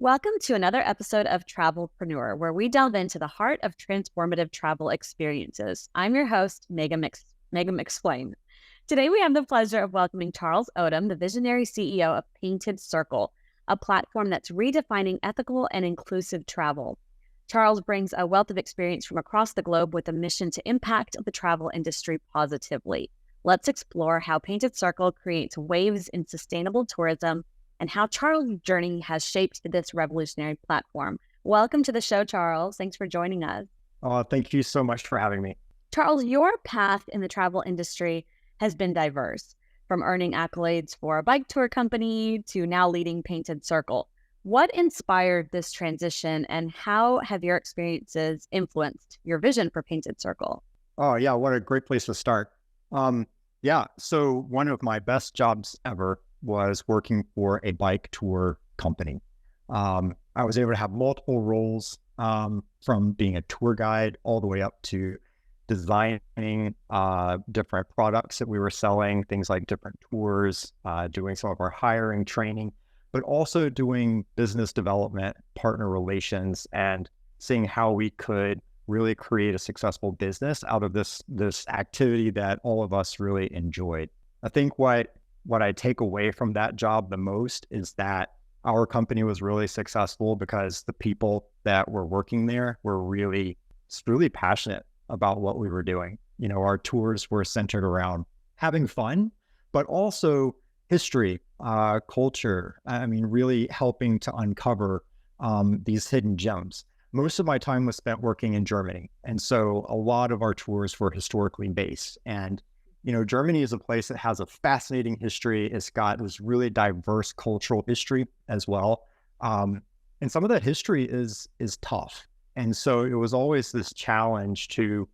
Welcome to another episode of Travel-Preneur, where we delve into the heart of transformative travel experiences. I'm your host, Megan McSwain. Today, we have the pleasure of welcoming Charles Odom, the visionary CEO of Painted Circle, a platform that's redefining ethical and inclusive travel. Charles brings a wealth of experience from across the globe with a mission to impact the travel industry positively. Let's explore how Painted Circle creates waves in sustainable tourism and how Charles' journey has shaped this revolutionary platform. Welcome to the show, Charles. Thanks for joining us. Thank you so much for having me. Charles, your path in the travel industry has been diverse, from earning accolades for a bike tour company to now leading Painted Circle. What inspired this transition, and how have your experiences influenced your vision for Painted Circle? Oh, yeah, what a great place to start. So one of my best jobs ever was working for a bike tour company. I was able to have multiple roles, from being a tour guide all the way up to designing different products that we were selling, things like different tours, doing some of our hiring, training, but also doing business development, partner relations, and seeing how we could really create a successful business out of this activity that all of us really enjoyed. I think what I take away from that job the most is that our company was really successful because the people that were working there were really passionate about what we were doing. You know, our tours were centered around having fun, but also history, culture. I mean, really helping to uncover these hidden gems. Most of my time was spent working in Germany. And so a lot of our tours were historically based. And Germany is a place that has a fascinating history. It's got this really diverse cultural history as well. And some of that history is tough. And so it was always this challenge to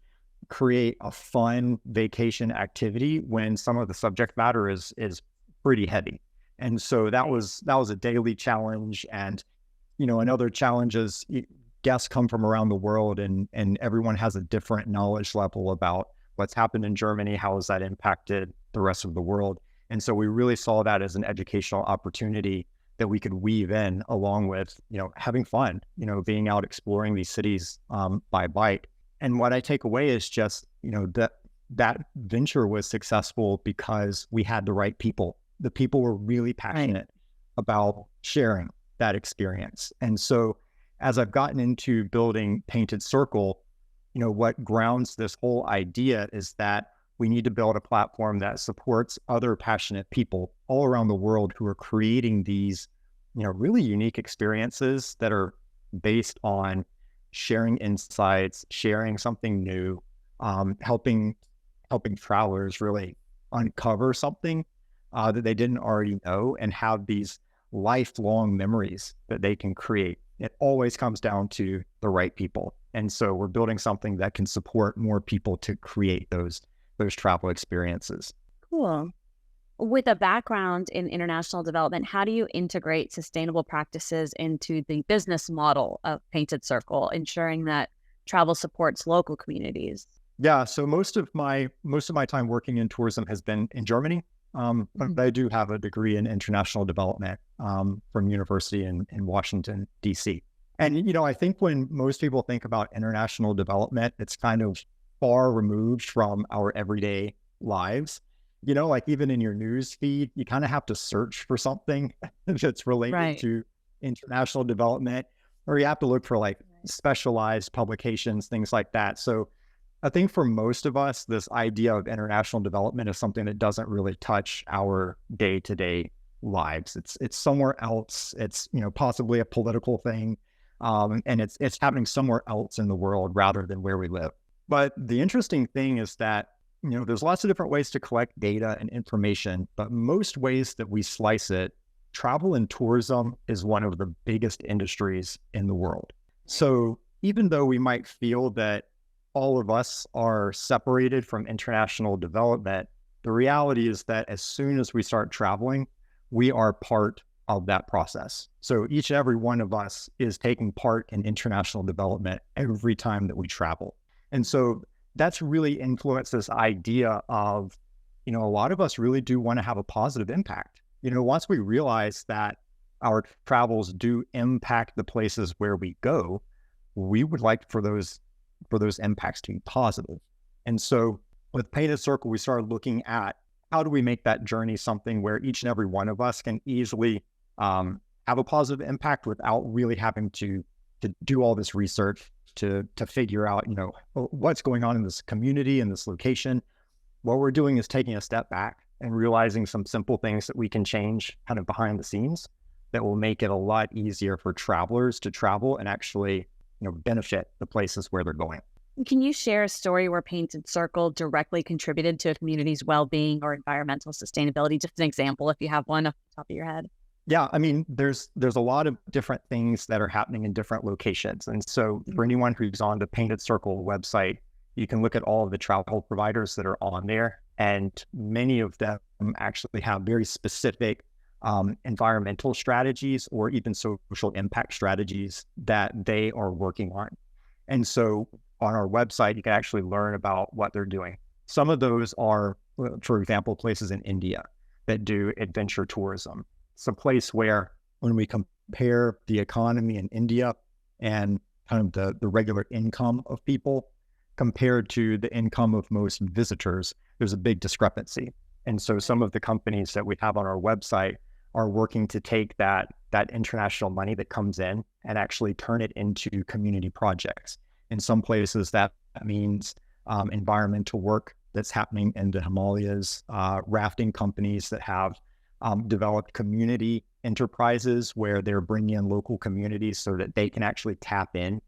create a fun vacation activity when some of the subject matter is pretty heavy. And so that was a daily challenge. And, another challenge is guests come from around the world, and everyone has a different knowledge level about what's happened in Germany, how has that impacted the rest of the world. And so we really saw that as an educational opportunity that we could weave in along with, having fun, being out exploring these cities by bike. And what I take away is just, that venture was successful because we had the right people. The people were really passionate about sharing that experience. And so as I've gotten into building Painted Circle, what grounds this whole idea is that we need to build a platform that supports other passionate people all around the world who are creating these, really unique experiences that are based on sharing insights, sharing something new, helping travelers really uncover something that they didn't already know and have these lifelong memories that they can create. It always comes down to the right people. And so we're building something that can support more people to create those travel experiences. Cool. With a background in international development, how do you integrate sustainable practices into the business model of Painted Circle, ensuring that travel supports local communities? Yeah, so most of my time working in tourism has been in Germany, but I do have a degree in international development from university in Washington, D.C. And, I think when most people think about international development, it's kind of far removed from our everyday lives. Like even in your news feed, you kind of have to search for something that's related to international development, or you have to look for like specialized publications, things like that. So I think for most of us, this idea of international development is something that doesn't really touch our day-to-day lives. It's somewhere else. It's, possibly a political thing. And it's happening somewhere else in the world rather than where we live. But the interesting thing is that, there's lots of different ways to collect data and information, but most ways that we slice it, travel and tourism is one of the biggest industries in the world. So even though we might feel that all of us are separated from international development, the reality is that as soon as we start traveling, we are part of that process. So each and every one of us is taking part in international development every time that we travel. And so that's really influenced this idea of, a lot of us really do want to have a positive impact. Once we realize that our travels do impact the places where we go, we would like for those impacts to be positive. And so with Painted Circle, we started looking at how do we make that journey something where each and every one of us can easily have a positive impact without really having to do all this research to figure out, what's going on in this community, in this location. What we're doing is taking a step back and realizing some simple things that we can change kind of behind the scenes that will make it a lot easier for travelers to travel and actually, benefit the places where they're going. Can you share a story where Painted Circle directly contributed to a community's well-being or environmental sustainability? Just an example, if you have one off the top of your head. Yeah, I mean, there's a lot of different things that are happening in different locations. And so for anyone who's on the Painted Circle website, you can look at all of the travel providers that are on there. And many of them actually have very specific environmental strategies or even social impact strategies that they are working on. And so on our website, you can actually learn about what they're doing. Some of those are, for example, places in India that do adventure tourism. It's a place where when we compare the economy in India and kind of the regular income of people compared to the income of most visitors, there's a big discrepancy. And so some of the companies that we have on our website are working to take that international money that comes in and actually turn it into community projects. In some places, that means environmental work that's happening in the Himalayas, rafting companies that have developed community enterprises where they're bringing in local communities so that they can actually tap in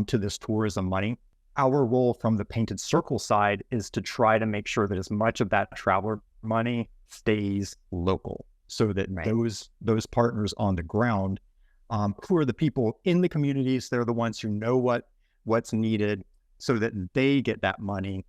to this tourism money. Our role from the Painted Circle side is to try to make sure that as much of that traveler money stays local, so that those partners on the ground, who are the people in the communities, they're the ones who know what's needed, so that they get that money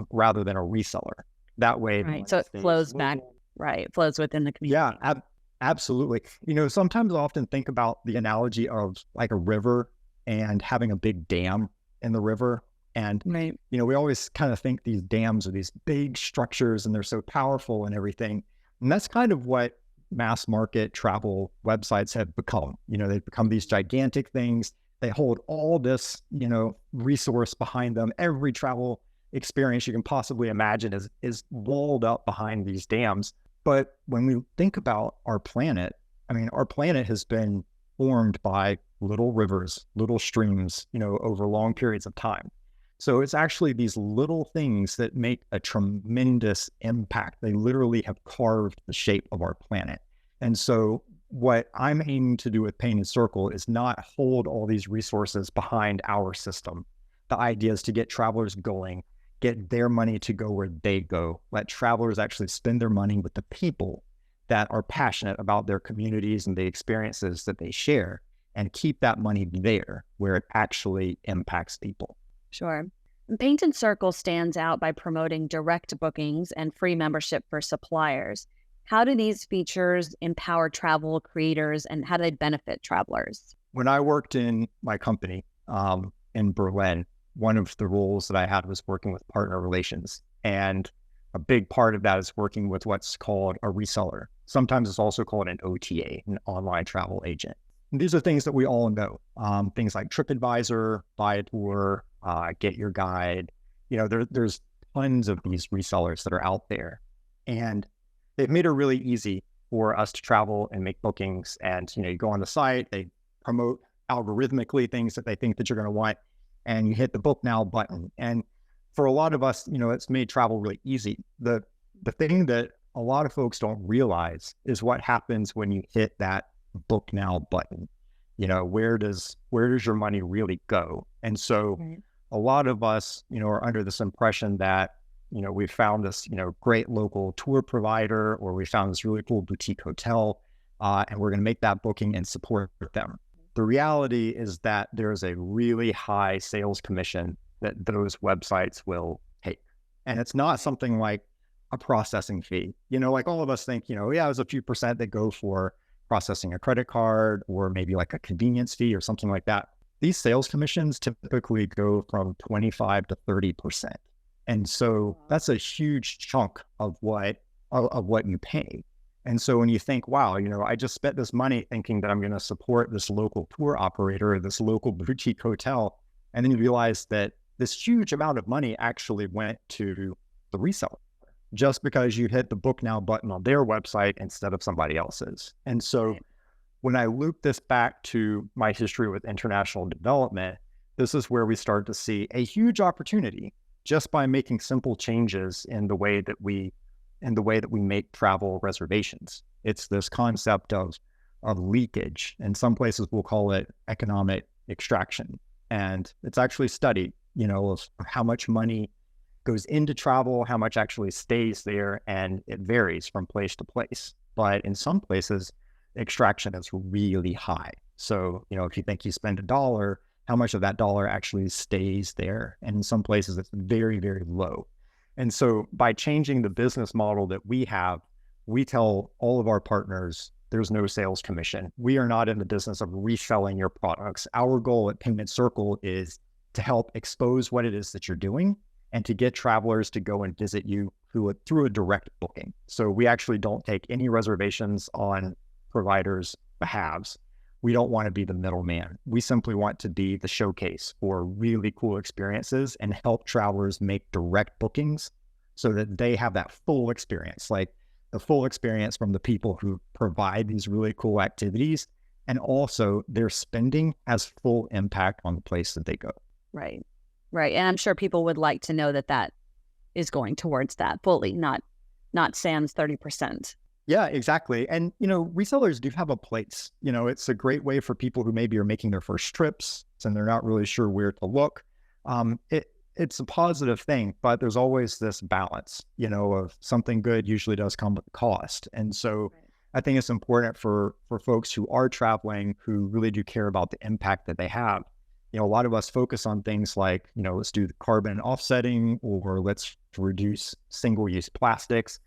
rather than a reseller. That way, so it flows back. Right, it flows within the community. Yeah, absolutely. Sometimes I often think about the analogy of like a river and having a big dam in the river. And, we always kind of think these dams are these big structures and they're so powerful and everything. And that's kind of what mass market travel websites have become. They've become these gigantic things. They hold all this, resource behind them. Every travel experience you can possibly imagine is walled up behind these dams. But when we think about our planet, our planet has been formed by little rivers, little streams, over long periods of time. So it's actually these little things that make a tremendous impact. They literally have carved the shape of our planet. And so what I'm aiming to do with Painted Circle is not hold all these resources behind our system. The idea is to get travelers going, get their money to go where they go, let travelers actually spend their money with the people that are passionate about their communities and the experiences that they share, and keep that money there where it actually impacts people. Sure. Painted Circle stands out by promoting direct bookings and free membership for suppliers. How do these features empower travel creators and how do they benefit travelers? When I worked in my company in Berlin, one of the roles that I had was working with partner relations. And a big part of that is working with what's called a reseller. Sometimes it's also called an OTA, an online travel agent. And these are things that we all know. Things like TripAdvisor, Viator, Get Your Guide. There's tons of these resellers that are out there. And they've made it really easy for us to travel and make bookings. And, you go on the site, they promote algorithmically things that they think that you're going to want, and you hit the book now button. And for a lot of us, it's made travel really easy. The thing that a lot of folks don't realize is what happens when you hit that book now button. Where does your money really go? And so a lot of us, are under this impression that, we found this, great local tour provider, or we found this really cool boutique hotel, and we're going to make that booking and support them. The reality is that there's a really high sales commission that those websites will take. And it's not something like a processing fee. Like all of us think, there's a few percent that go for processing a credit card, or maybe like a convenience fee or something like that. These sales commissions typically go from 25 to 30%. And so that's a huge chunk of what you pay. And so when you think, wow, I just spent this money thinking that I'm going to support this local tour operator or this local boutique hotel. And then you realize that this huge amount of money actually went to the reseller just because you hit the book now button on their website instead of somebody else's. And so when I loop this back to my history with international development, this is where we start to see a huge opportunity just by making simple changes in the way that we make travel reservations. It's this concept of leakage. In some places we'll call it economic extraction. And it's actually studied, of how much money goes into travel, how much actually stays there, and it varies from place to place. But in some places, extraction is really high. So, if you think you spend $1, how much of that dollar actually stays there? And in some places, it's very, very low. And so by changing the business model that we have, we tell all of our partners, there's no sales commission. We are not in the business of reselling your products. Our goal at Payment Circle is to help expose what it is that you're doing and to get travelers to go and visit you through a direct booking. So we actually don't take any reservations on providers' behalves. We don't want to be the middleman. We simply want to be the showcase for really cool experiences and help travelers make direct bookings so that they have that full experience, like the full experience from the people who provide these really cool activities. And also their spending has full impact on the place that they go. Right. Right. And I'm sure people would like to know that that is going towards that fully, not sans 30%. Yeah, exactly. And, resellers do have a place. It's a great way for people who maybe are making their first trips and they're not really sure where to look. It's a positive thing, but there's always this balance, of something good usually does come with cost. And so I think it's important for folks who are traveling, who really do care about the impact that they have. A lot of us focus on things like, let's do the carbon offsetting or let's reduce single-use plastics.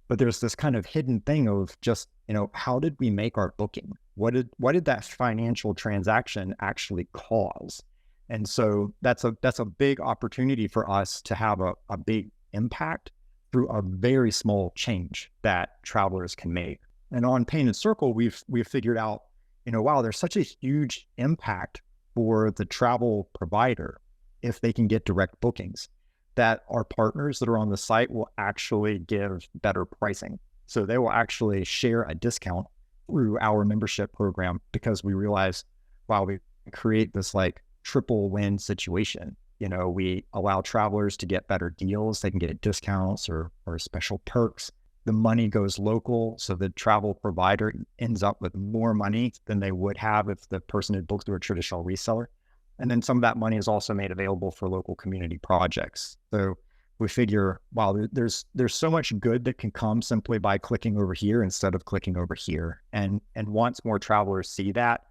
But there's this kind of hidden thing of just, how did we make our booking? What did that financial transaction actually cause? And so that's a big opportunity for us to have a big impact through a very small change that travelers can make. And on Painted Circle, we've figured out, wow, there's such a huge impact for the travel provider if they can get direct bookings, that our partners that are on the site will actually give better pricing. So they will actually share a discount through our membership program because we realize, wow, we create this like triple win situation. We allow travelers to get better deals. They can get discounts or special perks. The money goes local. So the travel provider ends up with more money than they would have if the person had booked through a traditional reseller. And then some of that money is also made available for local community projects. So we figure, wow, there's so much good that can come simply by clicking over here instead of clicking over here. And once more travelers see that,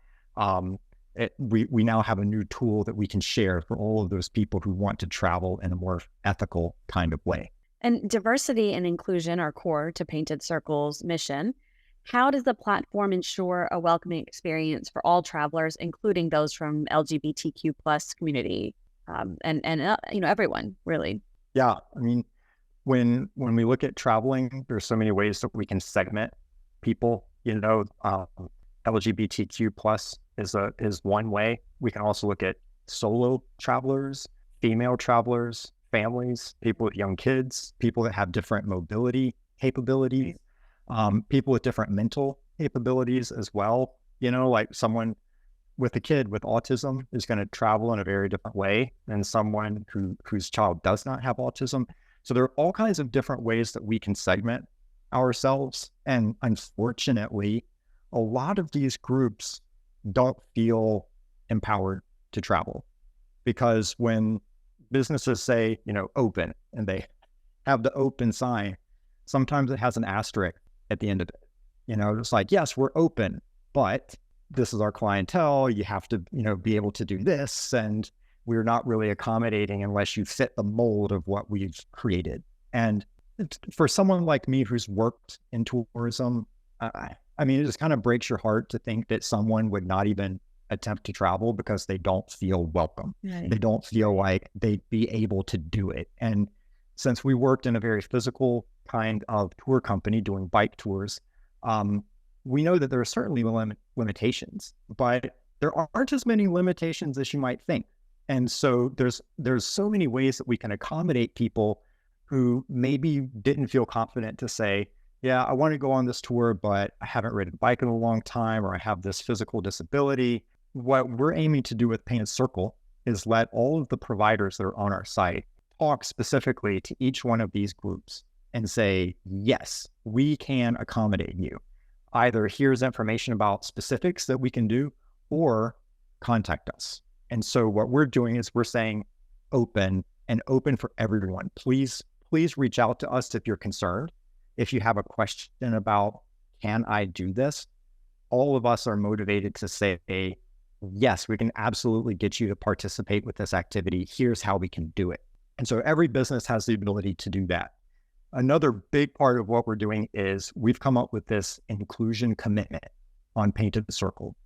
we now have a new tool that we can share for all of those people who want to travel in a more ethical kind of way. And diversity and inclusion are core to Painted Circle's mission. How does the platform ensure a welcoming experience for all travelers, including those from LGBTQ plus community, and everyone really? Yeah, I mean, when we look at traveling, there's so many ways that we can segment people. LGBTQ plus is one way. We can also look at solo travelers, female travelers, families, people with young kids, people that have different mobility capabilities, people with different mental capabilities as well. Like someone with a kid with autism is going to travel in a very different way than someone whose child does not have autism. So there are all kinds of different ways that we can segment ourselves. And unfortunately, a lot of these groups don't feel empowered to travel because when businesses say, open, and they have the open sign, sometimes it has an asterisk at the end of it. It's like, yes, we're open, but this is our clientele. You have to, be able to do this. And we're not really accommodating unless you fit the mold of what we've created. And for someone like me who's worked in tourism, it just kind of breaks your heart to think that someone would not even attempt to travel because they don't feel welcome. Right. They don't feel like they'd be able to do it. And since we worked in a very physical kind of tour company doing bike tours, we know that there are certainly limitations, but there aren't as many limitations as you might think. And so there's so many ways that we can accommodate people who maybe didn't feel confident to say, yeah, I want to go on this tour, but I haven't ridden a bike in a long time, or I have this physical disability. What we're aiming to do with Painted Circle is let all of the providers that are on our site talk specifically to each one of these groups and say, yes, we can accommodate you. Either here's information about specifics that we can do, or contact us. And so what we're doing is we're saying open for everyone. Please reach out to us if you're concerned. If you have a question about, can I do this? All of us are motivated to say, yes, we can absolutely get you to participate with this activity. Here's how we can do it. And so every business has the ability to do that. Another big part of what we're doing is we've come up with this inclusion commitment on Painted Circle.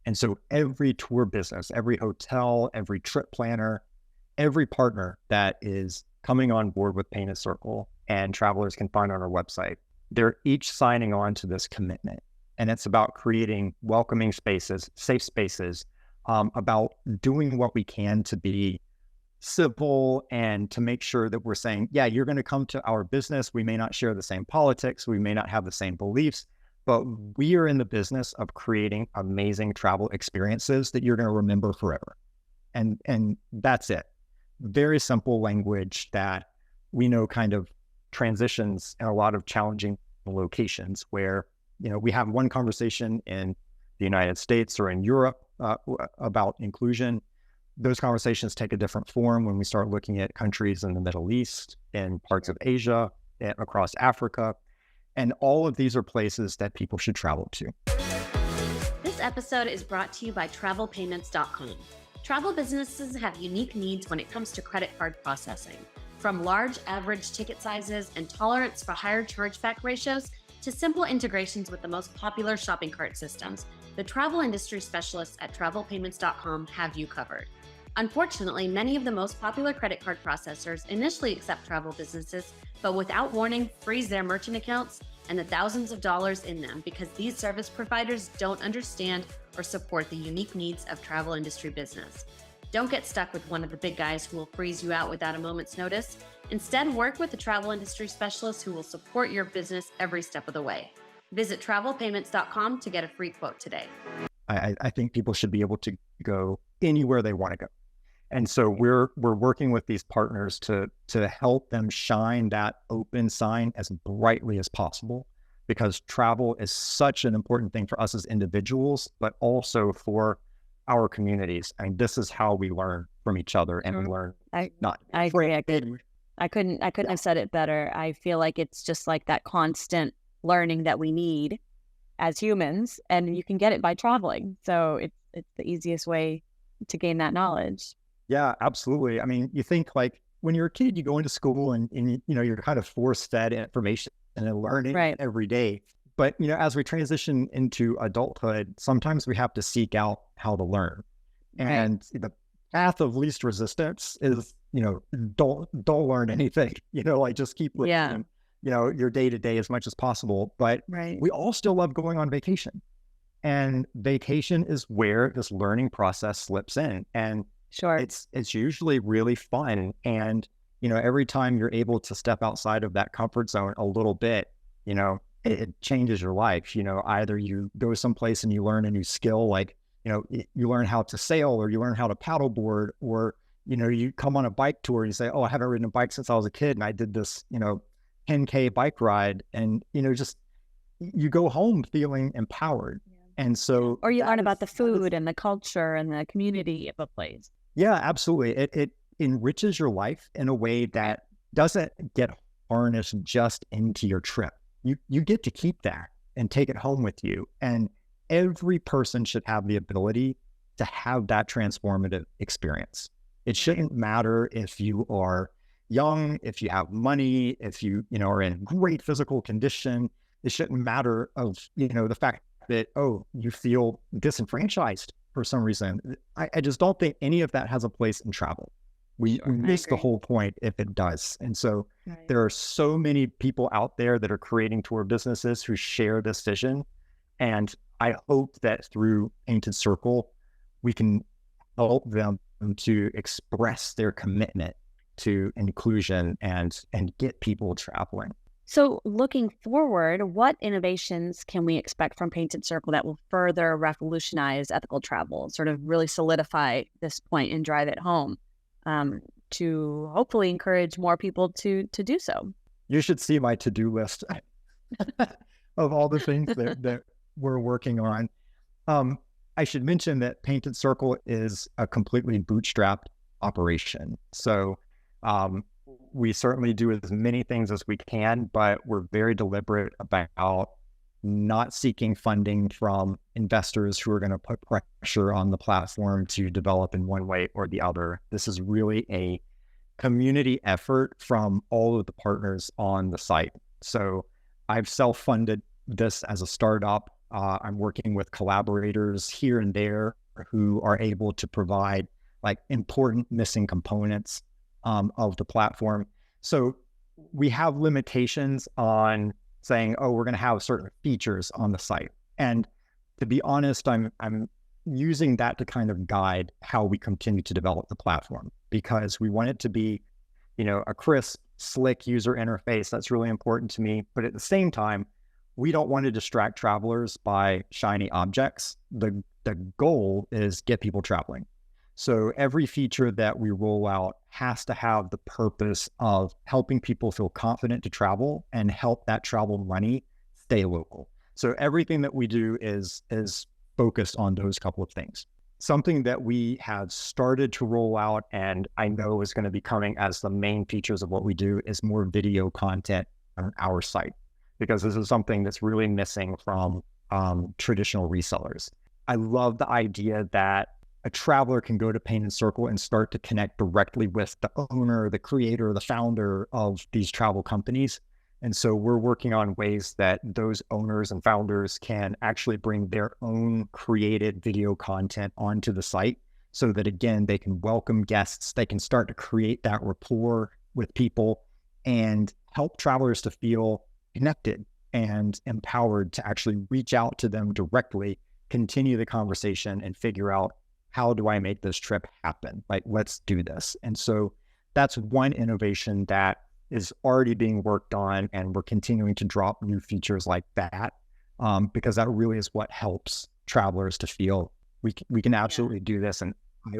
And so every tour business, every hotel, every trip planner, every partner that is coming on board with Painted Circle, and travelers can find on our website, they're each signing on to this commitment. And it's about creating welcoming spaces, safe spaces, about doing what we can to be civil and to make sure that we're saying, yeah, you're going to come to our business. We may not share the same politics. We may not have the same beliefs, but we are in the business of creating amazing travel experiences that you're going to remember forever. And that's it. Very simple language that we know kind of transitions in a lot of challenging locations where, we have one conversation in the United States or in Europe about inclusion. Those conversations take a different form when we start looking at countries in the Middle East and parts of Asia and across Africa. And all of these are places that people should travel to. This episode is brought to you by Travel-Payments.com. Travel businesses have unique needs when it comes to credit card processing. From large average ticket sizes and tolerance for higher chargeback ratios to simple integrations with the most popular shopping cart systems, the travel industry specialists at Travel-Payments.com have you covered. Unfortunately, many of the most popular credit card processors initially accept travel businesses, but without warning, freeze their merchant accounts and the thousands of dollars in them because these service providers don't understand or support the unique needs of travel industry business. Don't get stuck with one of the big guys who will freeze you out without a moment's notice. Instead, work with the travel industry specialist who will support your business every step of the way. Visit Travel-Payments.com to get a free quote today. I think people should be able to go anywhere they want to go. And so we're working with these partners to help them shine that open sign as brightly as possible, because travel is such an important thing for us as individuals, but also for our communities. And this is how we learn from each other, and we learn I agree. I couldn't have said it better. I feel like it's just like that constant learning that we need as humans, and you can get it by traveling. So it's the easiest way to gain that knowledge. Yeah, absolutely. I mean, you think like when you're a kid, you go into school and you're kind of force-fed information and learning every day. But, as we transition into adulthood, sometimes we have to seek out how to learn. And the path of least resistance is, don't learn anything, like just keep living, your day to day as much as possible. But we all still love going on vacation. And vacation is where this learning process slips in. And it's usually really fun. And, every time you're able to step outside of that comfort zone a little bit, it changes your life. Either you go someplace and you learn a new skill, like, you learn how to sail, or you learn how to paddleboard, or, you come on a bike tour and you say, oh, I haven't ridden a bike since I was a kid. And I did this, 10K bike ride. And, just, you go home feeling empowered. And so, or you learn about the food and the culture and the community of a place. Yeah, absolutely. It enriches your life in a way that doesn't get harnessed just into your trip. You get to keep that and take it home with you. And every person should have the ability to have that transformative experience. It shouldn't matter if you are young, if you have money, if you are in great physical condition. It shouldn't matter of, the fact that, oh, you feel disenfranchised for some reason. I just don't think any of that has a place in travel. we Sure, I miss the agree. whole point if it does. And so Right. there are so many people out there that are creating tour businesses who share this vision. And I hope that through Painted Circle, we can help them to express their commitment to inclusion and get people traveling. So, looking forward, what innovations can we expect from Painted Circle that will further revolutionize ethical travel, sort of really solidify this point and drive it home, um, to hopefully encourage more people to do so? You should see my to-do list of all the things that we're working on. Um, I should mention that Painted Circle is a completely bootstrapped operation. So um, we certainly do as many things as we can, but we're very deliberate about not seeking funding from investors who are going to put pressure on the platform to develop in one way or the other. This is really a community effort from all of the partners on the site. So I've self-funded this as a startup. I'm working with collaborators here and there who are able to provide like important missing components of the platform. So we have limitations on saying, oh, we're going to have certain features on the site. And to be honest, I'm using that to kind of guide how we continue to develop the platform, because we want it to be, a crisp, slick user interface. That's really important to me. But at the same time, we don't want to distract travelers by shiny objects. The goal is get people traveling. So every feature that we roll out has to have the purpose of helping people feel confident to travel and help that travel money stay local. So everything that we do is focused on those couple of things. Something that we have started to roll out, and I know is going to be coming as the main features of what we do, is more video content on our site, because this is something that's really missing from traditional resellers. I love the idea that a traveler can go to Painted Circle and start to connect directly with the owner, the creator, the founder of these travel companies. And so we're working on ways that those owners and founders can actually bring their own created video content onto the site, so that, again, they can welcome guests, they can start to create that rapport with people and help travelers to feel connected and empowered to actually reach out to them directly, continue the conversation, and figure out, how do I make this trip happen? Like, let's do this. And so that's one innovation that is already being worked on, and we're continuing to drop new features like that, because that really is what helps travelers to feel we can Yeah. absolutely do this. And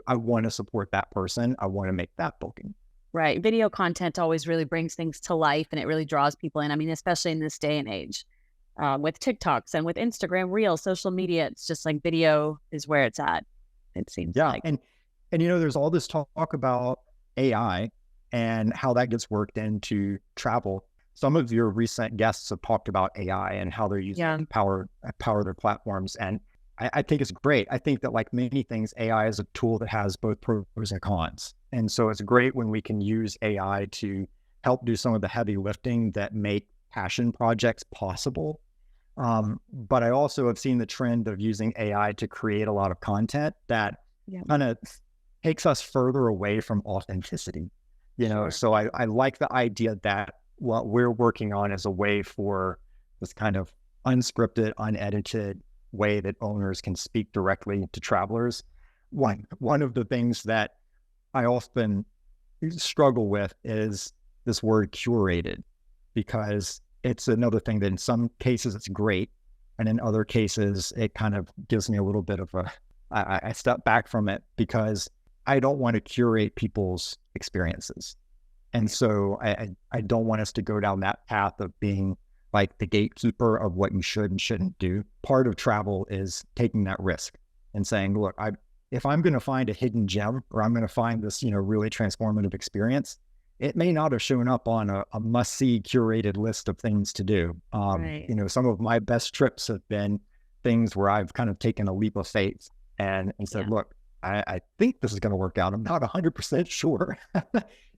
I want to support that person. I want to make that booking. Right. Video content always really brings things to life and it really draws people in. I mean, especially in this day and age, with TikToks and with Instagram Reels, social media, it's just like video is where it's at, it seems Yeah. like. And there's all this talk about AI and how that gets worked into travel. Some of your recent guests have talked about AI and how they're using it Yeah. to power their platforms. And I think it's great. I think that, like many things, AI is a tool that has both pros and cons. And so it's great when we can use AI to help do some of the heavy lifting that make passion projects possible. But I also have seen the trend of using AI to create a lot of content that Yeah. kind of takes us further away from authenticity. Sure. So I like the idea that what we're working on is a way for this kind of unscripted, unedited way that owners can speak directly to travelers. One of the things that I often struggle with is this word curated, because it's another thing that in some cases it's great, and in other cases it kind of gives me a little bit of I step back from it, because I don't want to curate people's experiences. And so I don't want us to go down that path of being like the gatekeeper of what you should and shouldn't do. Part of travel is taking that risk and saying, look, if I'm going to find a hidden gem, or I'm going to find this, really transformative experience, it may not have shown up on a must-see curated list of things to do. Right. Some of my best trips have been things where I've kind of taken a leap of faith and said, Yeah. look, I think this is going to work out. I'm not 100% sure.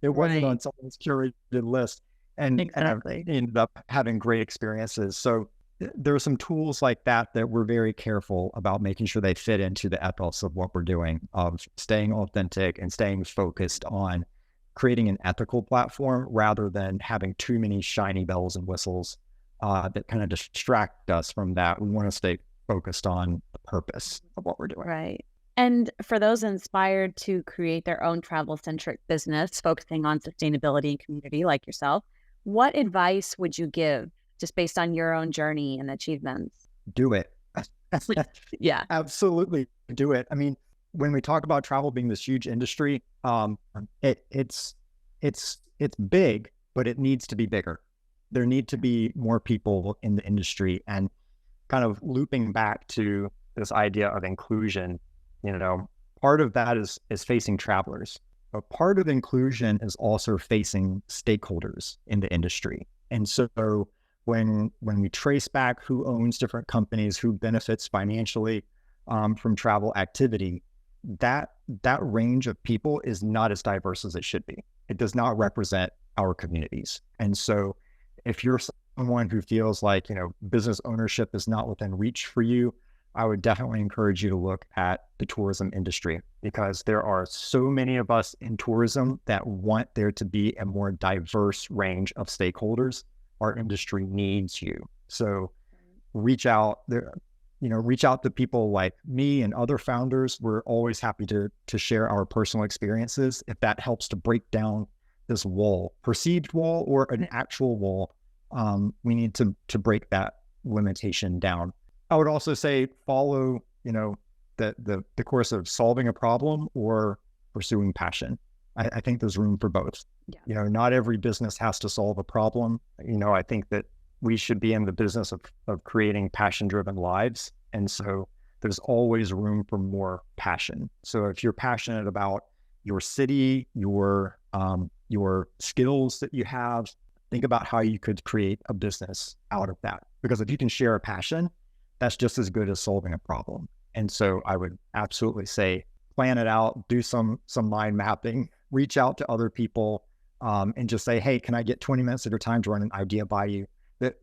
It wasn't Right. on someone's curated list. And I've Exactly. ended up having great experiences. So there are some tools like that we're very careful about making sure they fit into the ethos of what we're doing, of staying authentic and staying focused on creating an ethical platform rather than having too many shiny bells and whistles that kind of distract us from that. We want to stay focused on the purpose of what we're doing. Right. And for those inspired to create their own travel-centric business, focusing on sustainability and community like yourself, what advice would you give just based on your own journey and achievements? Do it. Yeah. Absolutely do it. I mean, when we talk about travel being this huge industry, it's big, but it needs to be bigger. There need to be more people in the industry, and kind of looping back to this idea of inclusion, part of that is facing travelers, but part of inclusion is also facing stakeholders in the industry. And so when we trace back who owns different companies, who benefits financially from travel activity, that range of people is not as diverse as it should be. It does not represent our communities. And so if you're someone who feels like, business ownership is not within reach for you, I would definitely encourage you to look at the tourism industry, because there are so many of us in tourism that want there to be a more diverse range of stakeholders. Our industry needs you. So reach out there, reach out to people like me and other founders. We're always happy to share our personal experiences. If that helps to break down this wall, perceived wall or an actual wall, we need to break that limitation down. I would also say follow, the course of solving a problem or pursuing passion. I think there's room for both. Yeah. Not every business has to solve a problem. I think that we should be in the business of creating passion-driven lives. And so there's always room for more passion. So if you're passionate about your city, your skills that you have, think about how you could create a business out of that. Because if you can share a passion, that's just as good as solving a problem. And so I would absolutely say, plan it out, do some mind mapping, reach out to other people, and just say, hey, can I get 20 minutes of your time to run an idea by you?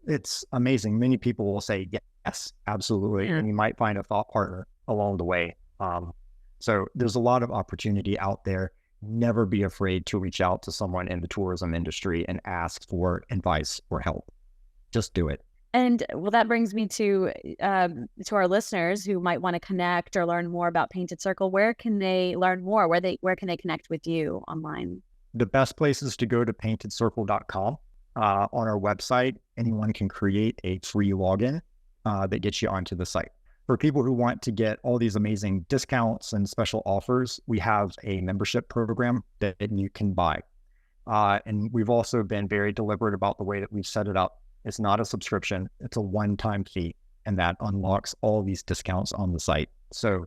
It's amazing. Many people will say, yes, absolutely. And you might find a thought partner along the way. So there's a lot of opportunity out there. Never be afraid to reach out to someone in the tourism industry and ask for advice or help. Just do it. And well, that brings me to our listeners who might want to connect or learn more about Painted Circle. Where can they learn more? Where can they connect with you online? The best place is to go to paintedcircle.com. On our website, anyone can create a free login that gets you onto the site. For people who want to get all these amazing discounts and special offers, we have a membership program that you can buy. And we've also been very deliberate about the way that we've set it up. It's not a subscription, it's a one-time fee, and that unlocks all these discounts on the site. So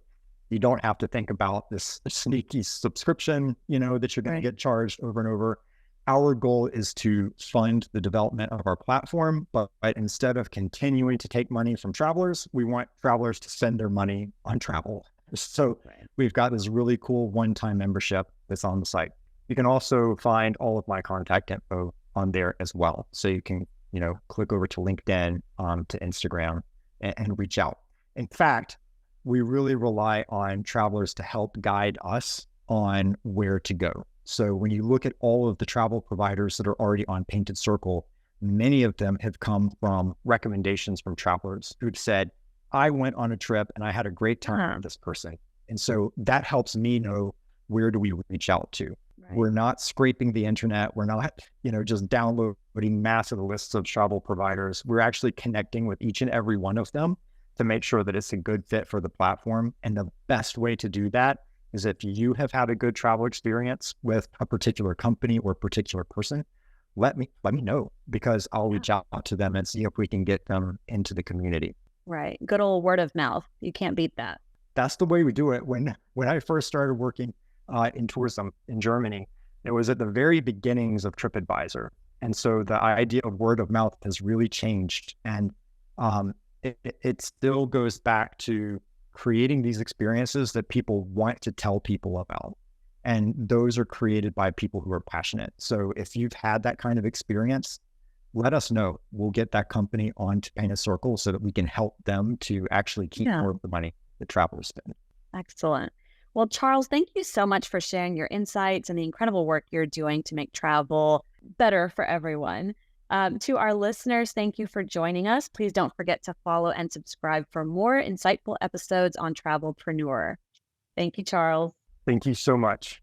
you don't have to think about this sneaky subscription, that you're going to get charged over and over. Our goal is to fund the development of our platform, but instead of continuing to take money from travelers, we want travelers to spend their money on travel. So we've got this really cool one-time membership that's on the site. You can also find all of my contact info on there as well. So you can, click over to LinkedIn, to Instagram and reach out. In fact, we really rely on travelers to help guide us on where to go. So when you look at all of the travel providers that are already on Painted Circle, many of them have come from recommendations from travelers who've said, I went on a trip and I had a great time with this person. And so that helps me know, where do we reach out to? Right. We're not scraping the internet. We're not, just downloading massive lists of travel providers. We're actually connecting with each and every one of them to make sure that it's a good fit for the platform. And the best way to do that is if you have had a good travel experience with a particular company or particular person, let me know, because I'll reach out to them and see if we can get them into the community. Right. Good old word of mouth. You can't beat that. That's the way we do it. When I first started working in tourism in Germany, it was at the very beginnings of TripAdvisor. And so the idea of word of mouth has really changed. And it still goes back to creating these experiences that people want to tell people about. And those are created by people who are passionate. So if you've had that kind of experience, let us know. We'll get that company onto Painted Circle so that we can help them to actually keep more of the money that travelers spend. Excellent. Well, Charles, thank you so much for sharing your insights and the incredible work you're doing to make travel better for everyone. To our listeners, thank you for joining us. Please don't forget to follow and subscribe for more insightful episodes on Travel-Preneur. Thank you, Charles. Thank you so much.